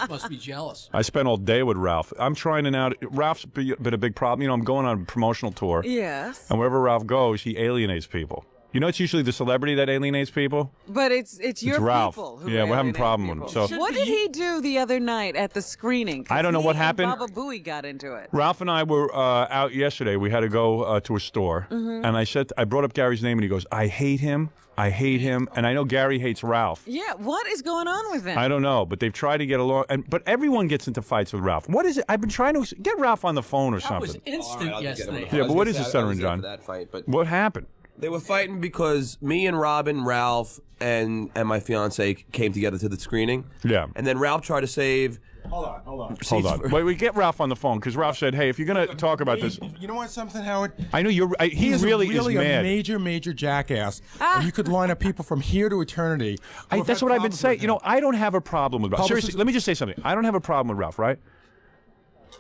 Must be jealous. I spent all day with Ralph. I'm trying to now. Ralph's been a big problem. You know, I'm going on a promotional tour. Yes. And wherever Ralph goes, he alienates people. You know, it's usually the celebrity that alienates people. But it's your Ralph. people who Yeah, we're having a problem people. with him. So what did he do the other night at the screening? I don't know what happened. BabaBooey got into it. Ralph and I were out yesterday. We had to go to a store, and I brought up Gary's name, and he goes, "I hate him. I hate him." And I know Gary hates Ralph. Yeah, what is going on with him? I don't know, but they've tried to get along. But everyone gets into fights with Ralph. What is it? I've been trying to get Ralph on the phone or That something. was instant yesterday. Yeah, but what is it, Senator John? That fight, but What happened? they were fighting because me and Robin, Ralph, and my fiance came together to the screening. Yeah. And then Ralph tried to save. Hold on. Hold on. Wait, we get Ralph on the phone because Ralph said, "Hey, if you're going to talk about this." You know what, something, Howard? I know you're. He really is a mad. major jackass. And you could line up people from here to eternity. That's what I've been saying. You know, I don't have a problem with Ralph. Seriously, let me just say something. I don't have a problem with Ralph, right?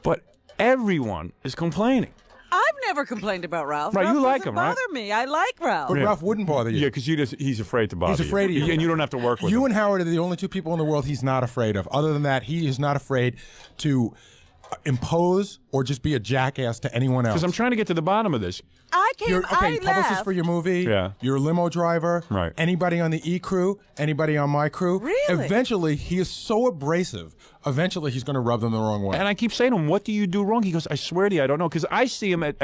But everyone is complaining. I've never complained about Ralph. Right, Ralph you like doesn't him, right? bother me. I like Ralph. But Ralph wouldn't bother you. Yeah, because he's afraid to bother you. He's afraid of you. And you don't have to work with him. You and Howard are the only two people in the world he's not afraid of. Other than that, he is not afraid to impose or just be a jackass to anyone else. Because I'm trying to get to the bottom of this. Publicist laughed. for your movie. Yeah. You're a limo driver. Right. Anybody on the E crew. Anybody on my crew. Really? Eventually, he is so abrasive. Eventually, he's going to rub them the wrong way. And I keep saying to him, "What do you do wrong?" He goes, "I swear to you, I don't know." Because I see him at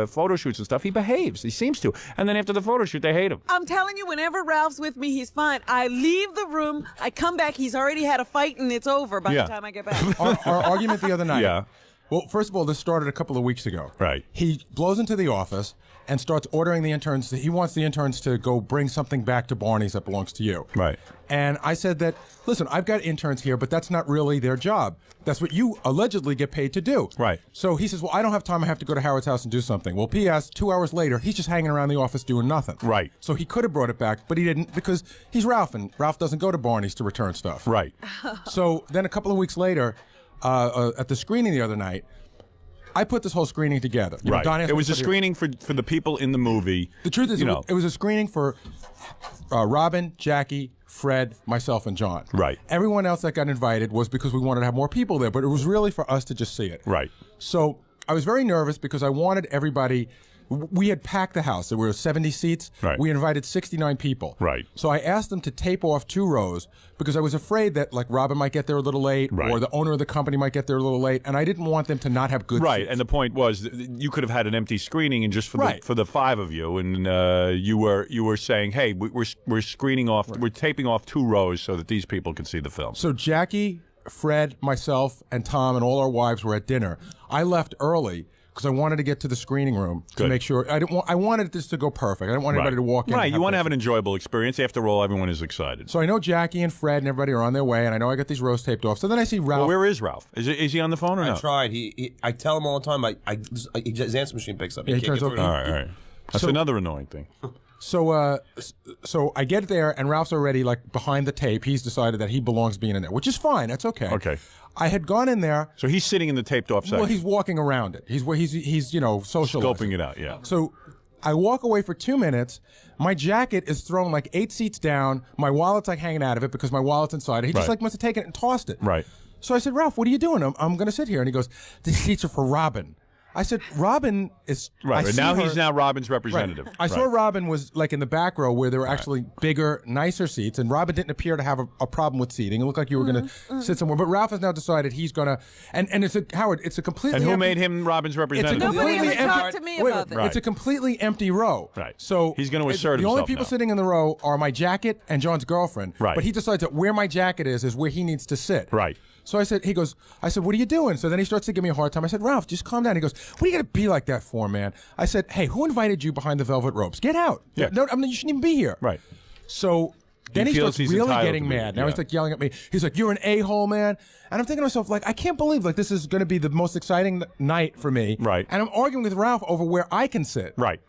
photo shoots and stuff. He behaves. He seems to. And then after the photo shoot, they hate him. I'm telling you, whenever Ralph's with me, he's fine. I leave the room, I come back, he's already had a fight, and it's over by the time I get back. Our argument the other night. Yeah. Well, first of all, this started a couple of weeks ago. Right. He blows into the office and starts ordering the interns. He wants the interns to go bring something back to Barney's that belongs to you. Right. And I said that, listen, I've got interns here, but that's not really their job. That's what you allegedly get paid to do. Right. So he says, well, I don't have time. I have to go to Howard's house and do something. Well, P.S., 2 hours later, he's just hanging around the office doing nothing. Right. So he could have brought it back, but he didn't because he's Ralph, and Ralph doesn't go to Barney's to return stuff. Right. So then a couple of weeks later, at the screening the other night, I put this whole screening together. You know, Right. Don asked It me was to a put it- screening for the people in the movie. The truth is, you know. it was a screening for Robin, Jackie, Fred, myself, and John. Right. Everyone else that got invited was because we wanted to have more people there, but it was really for us to just see it. Right. So I was very nervous because I wanted everybody. We had packed the house. There were 70 seats. Right. We invited 69 people. Right. So I asked them to tape off 2 rows because I was afraid that like Robin might get there a little late Right. or the owner of the company might get there a little late, and I didn't want them to not have good Right, seats. and the point was that you could have had an empty screening, and just for Right. the 5 of you, and you were saying, "Hey, we're screening off, we're taping off 2 rows so that these people can see the film." So Jackie, Fred, myself, and Tom, and all our wives were at dinner. I left early because I wanted to get to the screening room to Good. make sure. I wanted this to go perfect. I didn't want anybody to walk in. Right, and you want to have their- an enjoyable experience. After all, everyone is excited. So I know Jackie and Fred and everybody are on their way, and I know I got these rows taped off. So then I see Ralph. Well, where is Ralph? Is he on the phone or I not? tried. I tell him all the time. His answer machine picks up. Yeah, he can't turns get over- through. All right. That's So- another annoying thing. So I get there, and Ralph's already like behind the tape. He's decided that he belongs being in there, which is fine. That's okay. Okay. I had gone in there. So he's sitting in the taped off section. Well, he's walking around it. He's socializing. scoping it out. Yeah. So I walk away for 2 minutes. My jacket is thrown like 8 seats down. My wallet's like hanging out of it because my wallet's inside it. He just Right. like must have taken it and tossed it. Right. So I said, Ralph, what are you doing? I'm going to sit here. And he goes, these seats are for Robin. I said, Robin is Right. I But see now her- he's now Robin's Right. representative. I saw Robin was like in the back row where there were actually bigger, nicer seats, and Robin didn't appear to have a problem with seating. It looked like you were going to sit somewhere. But Ralph has now decided he's going to, and it's Howard. It's a completely. And who empty- made him Robin's representative? Nobody completely ever empty- talked to me Wait, about this. Right. It's a completely empty row. Right. So He's gonna assert The only himself people now. sitting in the row are my jacket and John's girlfriend. Right. But he decides that where my jacket is where he needs to sit. Right. So I said, what are you doing? So then he starts to give me a hard time. I said, Ralph, just calm down. He goes, what are you going to be like that for, man? I said, hey, who invited you behind the velvet ropes? Get out. Yeah. No, I mean, you shouldn't even be here. Right. So then he feels starts he's really entitled getting to be, mad. Now yeah. he's like yelling at me. He's like, you're an a-hole, man. And I'm thinking to myself, like, I can't believe like this is going to be the most exciting night for me. Right. And I'm arguing with Ralph over where I can sit. Right.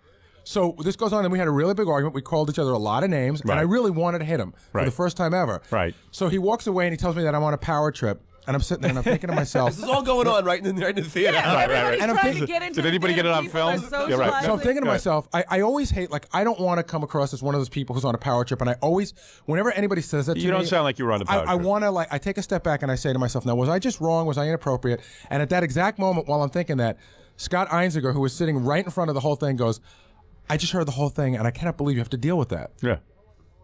So this goes on, and we had a really big argument. We called each other a lot of names, Right. and I really wanted to hit him for Right. the first time ever. Right. So he walks away, and he tells me that I'm on a power trip, and I'm sitting there and I'm thinking to myself, This is all going on right in the theater. Yeah, everybody's And I'm trying thinking- to get into Did anybody get it on film? Yeah, right. so I'm thinking to myself, I always hate, like, I don't want to come across as one of those people who's on a power trip, and I always, whenever anybody says that to me, You don't sound like you were on a power I trip. want to, like, I take a step back and I say to myself, now, was I just wrong? Was I inappropriate? And at that exact moment, while I'm thinking that, Scott Einziger, who was sitting right in front of the whole thing, goes, I just heard the whole thing, and I cannot believe you have to deal with that. Yeah.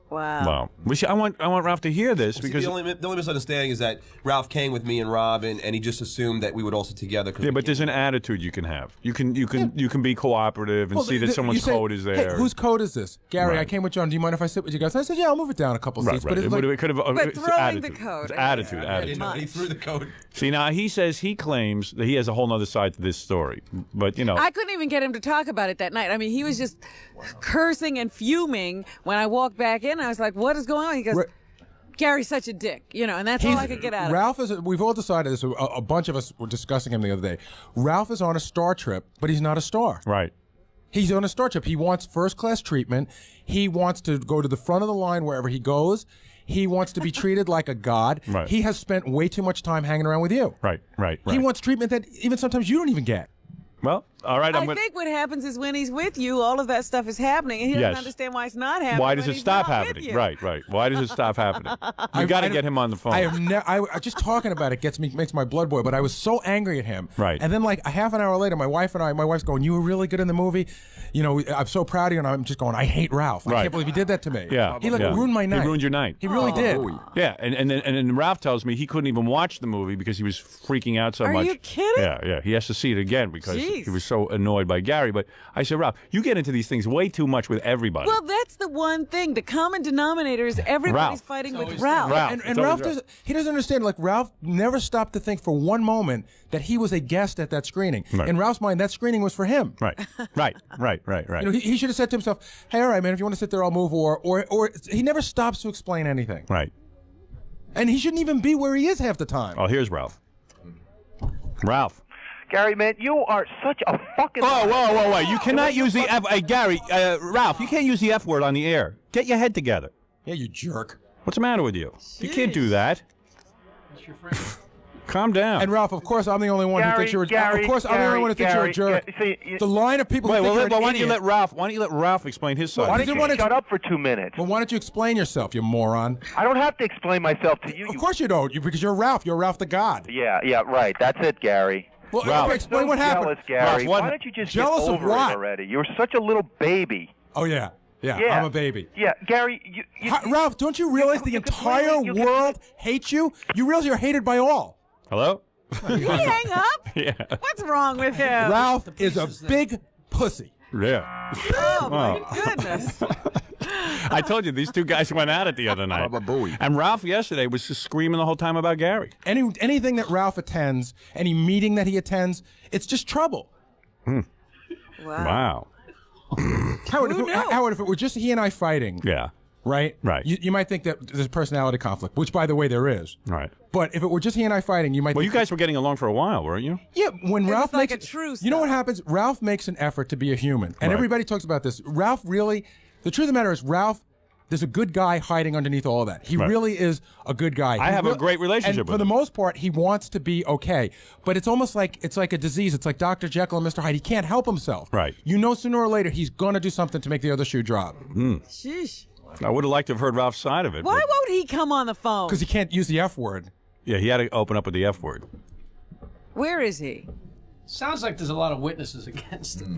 Wow. Wow. I want Ralph to hear this See, because the only misunderstanding is that Ralph came with me and Robin, and he just assumed that we would all sit together. yeah, but there's an attitude you can have. You can be cooperative and Well, see that someone's you say, code is there. Hey, whose code is this? Gary, Right. I came with John. Do you mind if I sit with you guys? I said, yeah, I'll move it down a couple Right, seats. right. But it's like, It could have. But It's throwing attitude. the code. It's attitude. Yeah, Attitude. He threw the code. See, now he says he claims that he has a whole other side to this story, but you know. I couldn't even get him to talk about it that night. I mean, he was just cursing and fuming when I walked back in. I was like, what is going on? He goes, Gary's such a dick, and that's all I could get out of Ralph is. We've all decided this. A bunch of us were discussing him the other day. Ralph is on a star trip, but he's not a star. Right. He's on a star trip. He wants first-class treatment. He wants to go to the front of the line wherever he goes. He wants to be treated like a god. Right. He has spent way too much time hanging around with you. Right. He wants treatment that even sometimes you don't even get. Well, all right. I think what happens is when he's with you, all of that stuff is happening, and he doesn't Yes. understand why it's not happening. Why does when it he's stop not with happening? you. Right. Why does it stop happening? You got to get him on the phone. I just talking about it makes my blood boil. But I was so angry at him. Right. And then like a half an hour later, my wife's going, "You were really good in the movie. I'm so proud of you." And I'm just going, "I hate Ralph. I Right. can't believe he did that to me." Yeah. He yeah. ruined my night. He ruined your night. He really did. Yeah, and then Ralph tells me he couldn't even watch the movie because he was freaking out so Are much. you kidding? Yeah. He has to see it again because Jeez. he was so annoyed by Gary. But I said, Ralph, you get into these things way too much with everybody. Well, that's the one thing. The common denominator is everybody's Ralph. fighting with Ralph. Ralph. And It's Ralph always doesn't understand. Like Ralph never stopped to think for one moment that he was a guest at that screening. Right. In Ralph's mind, that screening was for him. Right. He should have said to himself, "Hey, all right, man, if you want to sit there, I'll move." Or he never stops to explain anything. Right. And he shouldn't even be where he is half the time. Oh, here's Ralph. Ralph. Gary, man, you are such a fucking... Whoa. You cannot use the F... Gary, Ralph, you can't use the F word on the air. Get your head together. Yeah, you jerk. What's the matter with you? You can't do that. Calm down. And Ralph, of course, I'm the only one who thinks you're a jerk. Of course, I'm the only one who thinks you're a jerk. The line of people who think you're an why don't you idiot. why don't you let Ralph explain his side? Why don't you Shut up for 2 minutes. Well, why don't you explain yourself, you moron? I don't have to explain myself to you. Of course you don't, because you're Ralph. You're Ralph the God. Yeah, right. That's it, Gary. Well, Ralph. okay, explain so what happened. Jealous, Gary. Ralph, Why don't you just Jealous get of over what? it already? You're such a little baby. Oh, yeah. Yeah, Yeah. I'm a baby. Yeah, Gary, you Ralph, don't you realize the entire world hates you? You realize you're hated by all. Hello? Did he hang up? Yeah. What's wrong with him? Ralph is a big pussy. Yeah. Oh, my goodness. I told you, these two guys went at it the other night. BabaBooey. And Ralph yesterday was just screaming the whole time about Gary. Anything that Ralph attends, any meeting that he attends, it's just trouble. Wow. Howard, Who knew? Howard, if it were just he and I fighting, Yeah. right? Right. You might think that there's a personality conflict, which, by the way, there is. Right. But if it were just he and I fighting, you might Well, think... you guys were getting along for a while, weren't you? Yeah, when Ralph like makes a truce, you know though. what happens? Ralph makes an effort to be a human, and Right. everybody talks about this. Ralph really, the truth of the matter is, Ralph, there's a good guy hiding underneath all that. He Right. really is a good guy. I have a great relationship and with for the him. most part, he wants to be okay. But it's almost like it's like a disease. It's like Dr. Jekyll and Mr. Hyde. He can't help himself. Right. You know, sooner or later, he's gonna do something to make the other shoe drop Sheesh. I would have liked to have heard Ralph's side of it. Why but- won't he come on the phone? because he can't use the F word. Yeah, he had to open up with the F word. Where is he? Sounds like there's a lot of witnesses against him.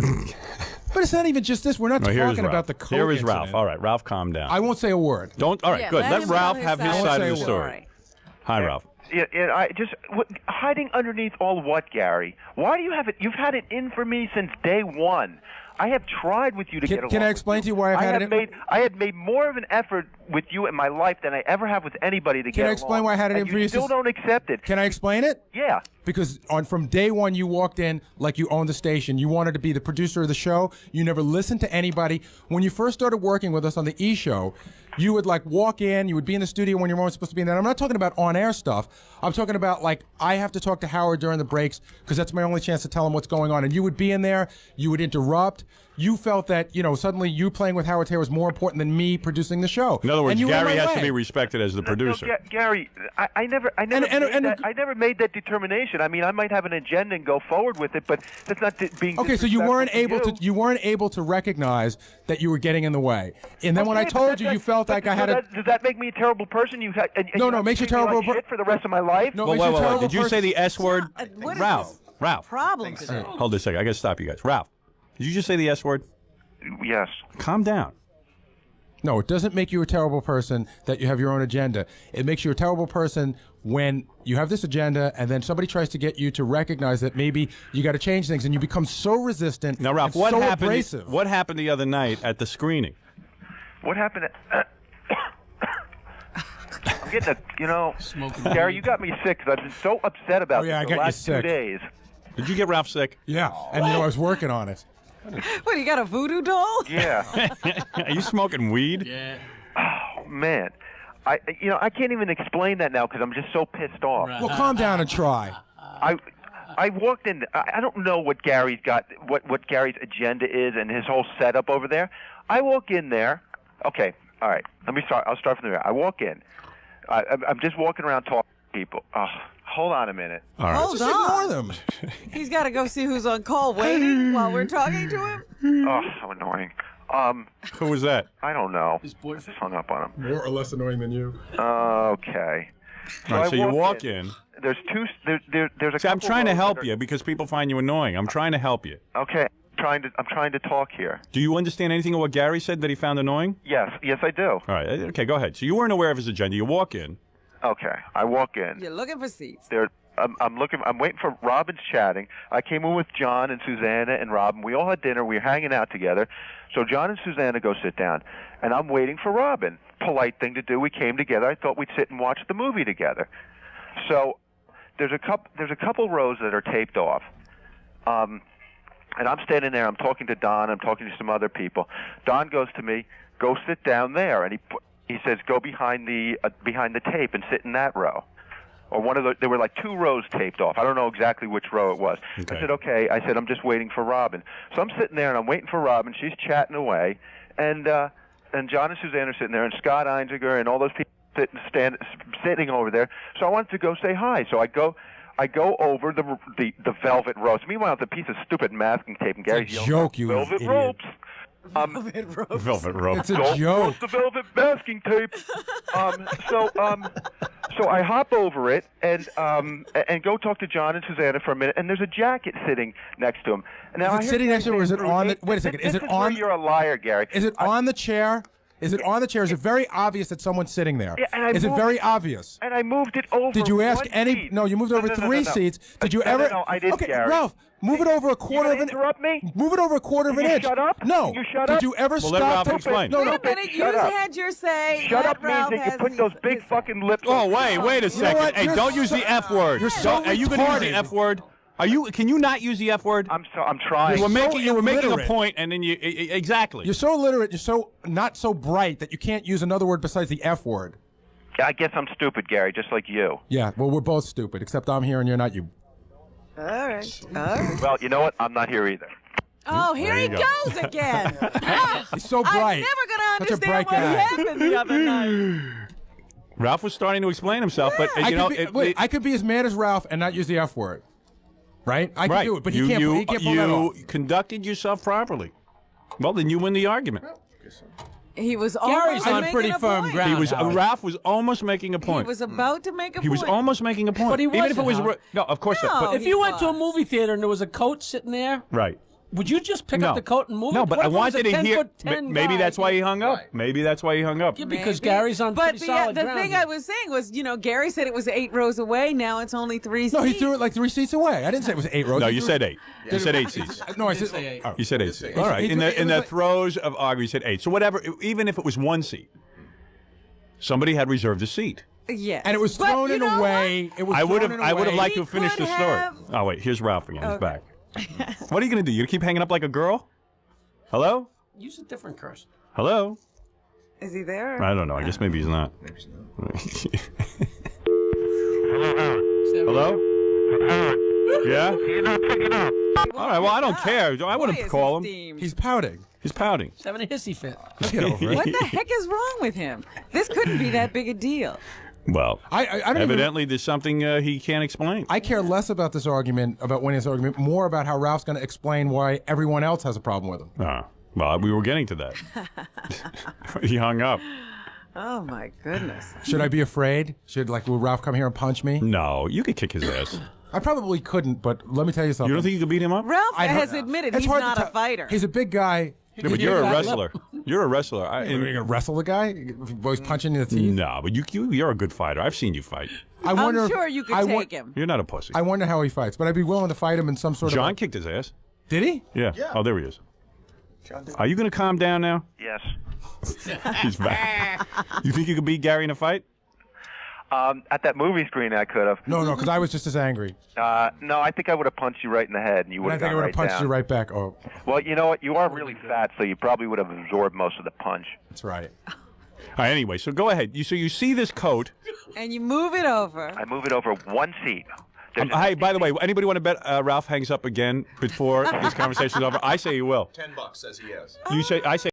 But it's not even just this. We're not No, here's talking Ralph. about the coke Here is incident. Ralph. All right, Ralph, calm down. I won't say a word. Don't. All right, Yeah, good. Let him Ralph tell have his side side of of the the story. Hi, Ralph. Yeah, I just hiding underneath all what, Gary? Why do you have it? You've had it in for me since day one. I have tried with you to get along. Can I with explain you. to you why I've had it in? I had made more of an effort with you in my life than I ever have with anybody to get Can I along. explain why I had it and in for you you still since- don't accept it. Can I explain it? Yeah. Because from day one, you walked in like you owned the station. You wanted to be the producer of the show. You never listened to anybody. When you first started working with us on the E! Show, you would like walk in. You would be in the studio when you weren't supposed to be in there. I'm not talking about on-air stuff. I'm talking about, like, I have to talk to Howard during the breaks because that's my only chance to tell him what's going on. And you would be in there, you would interrupt. You felt that, you know, suddenly you playing with Howard's hair was more important than me producing the show. In other words, And you were in Gary my has to way. be respected as the producer. No, Gary, I never made that determination. I mean, I might have an agenda and go forward with it, but that's not being. Okay, so you weren't able you. to weren't able to recognize that you were getting in the way. And then when I Okay, told but you felt like I had a does that make me a terrible person? No, it makes you a terrible like shit for the rest of my life. No, it Well, makes you a wait. terrible Did you say the S word? What is Ralph. this Ralph. problem today? Hold this a second. I got to stop you guys. Ralph, did you just say the S word? Yes. Calm down. No, it doesn't make you a terrible person that you have your own agenda. It makes you a terrible person when you have this agenda and then somebody tries to get you to recognize that maybe you got to change things and you become so resistant. Now, Ralph, and what so happened? abrasive. What happened the other night at the screening? What happened? I'm getting a, Gary, you got me sick because I've been so upset about Oh, yeah, this I the got you last 2 sick. days. Did you get Ralph sick? Yeah, and you know I was working on it. What, you got a voodoo doll? Yeah. Are you smoking weed? Yeah. Oh man, I can't even explain that now because I'm just so pissed off. Well, calm down and try. I walked in. I don't know what Gary's got, what Gary's agenda is, and his whole setup over there. I walk in there. Okay, all right. Let me start. I'll start from there. I walk in. I'm just walking around talking to people. Oh, hold on a minute. All right. Hold Just on. ignore them. He's got to go see who's on call waiting while we're talking to him. Oh, so annoying. Who was that? I don't know. His boyfriend. Just hung up on him. More or less annoying than you. Okay. All right, I so you walk in. There's two. There's a. See, I'm couple trying to rows help that are- you because people find you annoying. I'm trying to help you. Okay. I'm trying to talk here. Do you understand anything of what Gary said that he found annoying? Yes, I do. All right. Okay, go ahead. So you weren't aware of his agenda. You walk in. Okay, I walk in. You're looking for seats. I'm waiting for Robin's chatting. I came in with John and Susanna and Robin. We all had dinner. We were hanging out together. So John and Susanna go sit down, and I'm waiting for Robin. Polite thing to do. We came together. I thought we'd sit and watch the movie together. So there's a couple rows that are taped off. And I'm standing there. I'm talking to Don. I'm talking to some other people. Don goes to me, "Go sit down there," and he says, "Go behind the tape and sit in that row." Or there were like 2 rows taped off. I don't know exactly which row it was. Okay. I said, "Okay." I said, "I'm just waiting for Robin." So I'm sitting there and I'm waiting for Robin. She's chatting away, and John and Suzanne are sitting there, and Scott Einziger and all those people sitting over there. So I wanted to go say hi. So I go over the velvet ropes. Meanwhile, it's a piece of stupid masking tape, and Gary's yelling, joke, you velvet idiot. ropes. Velvet rope. It's a joke. The velvet masking tape. So I hop over it and go talk to John and Susanna for a minute. And there's a jacket sitting next to him. Now, Is it sitting next to him, or is it on the? Wait a second. Is it on? You're a liar, Gary. Is it on the chair? Is it on the chair? Is it very obvious that someone's sitting there? Yeah, and I Is it moved very it- obvious? And I moved it over. Did you ask one any? seat. No, you moved over No, 3 seats. Did you No, ever? No, I didn't, Okay, Gary. Ralph, move it over a quarter You of an. gonna interrupt me? Move it over a quarter of an You inch. shut up? No. You shut Did up? you ever Well, let stop? Ralph to- explain. No, Wait no. a minute. You Shut up. had your say. Shut Let up means Ralph that you has put those his big say. fucking lips. Oh, on. wait a second. what? Hey, You're don't use so- the F word. You're so Are you going to use the retarded. F word? Can you not use the F word? I'm trying. You were making a illiterate. point, and then you exactly. You're so illiterate. You're so not so bright that you can't use another word besides the F word. I guess I'm stupid, Gary, just like you. Yeah. Well, we're both stupid, except I'm here and you're not. You. All right. All right. Well, you know what? I'm not here either. Oh, here he There you go. goes again. Ah, He's so I'm bright. never going to Such a understand bright what guy. happened the other night. Ralph was starting to explain himself, but you know, I could be as mad as Ralph and not use the F word. Right? I can right. do it, but you, he can't pull that off. You conducted yourself properly. Well, then you win the argument. He was Gary's almost on making pretty a firm point. ground. He was Howard. Ralph was almost making a He point. was about to make a He point. was almost making a point. But he even if it wasn't, was Howard. no, of course No. not. But If you went to a was. movie theater and there was a coat sitting there, right. would you just pick No. up the coat and move No, it? but What I if it was wanted a to hear. 10-foot-10 Maybe guy? that's why he hung up. Maybe that's why he hung up. Yeah, because Maybe. Gary's on But pretty solid the ground. thing I was saying was, Gary said it was 8 rows away. Now it's only 3 seats. No, he threw it like 3 seats away. I didn't say it was 8 rows. No, He you threw said it- 8. You said 8 seats. No, I did said say 8. oh. You said 8 seats. All right. He In threw- the it was like- throes of arguing, you said 8. So whatever. Even if it was 1 seat, somebody had reserved a seat. Yes. And it was But thrown you in a know way. It was I would thrown have. in a I would have way- liked to He have finished the could story. have- Oh wait, here's Ralph again. He's Okay. back. What are you going to do? You going to keep hanging up like a girl? Hello? Use a different curse. Hello? Is he there? I don't know. I guess maybe he's not. Hello? Yeah? You're not picking up. All right, well, I don't care. I wouldn't Boy, is call he him. steamed. He's pouting. He's pouting. He's having a hissy fit. Get over it. What the heck is wrong with him? This couldn't be that big a deal. Well, I don't even- evidently there's something he can't explain. I care less about this argument, about winning this argument, more about how Ralph's going to explain why everyone else has a problem with him. Well, we were getting to that. He hung up. Oh my goodness. Should I be afraid? Will Ralph come here and punch me? No, you could kick his ass. I probably couldn't, but let me tell you something. You don't think you could beat him up? Ralph I don't- has admitted It's he's hard to not a tell. fighter. He's a big guy. Yeah, but you're a wrestler. You're a wrestler. Are you going to wrestle the guy? Always punching in the teeth? No, but you're a good fighter. I've seen you fight. I wonder I'm if- sure you could I take wa- him. You're not a pussy. I wonder how he fights, but I'd be willing to fight him in some sort John of... kicked his ass. Did he? Yeah. Oh, there he is. Are you going to calm down now? Yes. He's back. You think you could beat Gary in a fight? At that movie screen, I could have. No, because I was just as angry. No, I think I would have punched you right in the head, and you And would I have think I gone would right have punched down. you right back. Oh, Well, you know what? You are really fat, so you probably would have absorbed most of the punch. that's right. All right, anyway, so go ahead. So you see this coat. And you move it over. I move it over one seat. There's an Hey, by the way, anybody want to bet Ralph hangs up again before this conversation's over? I say he will. $10 says he is. You say, I say.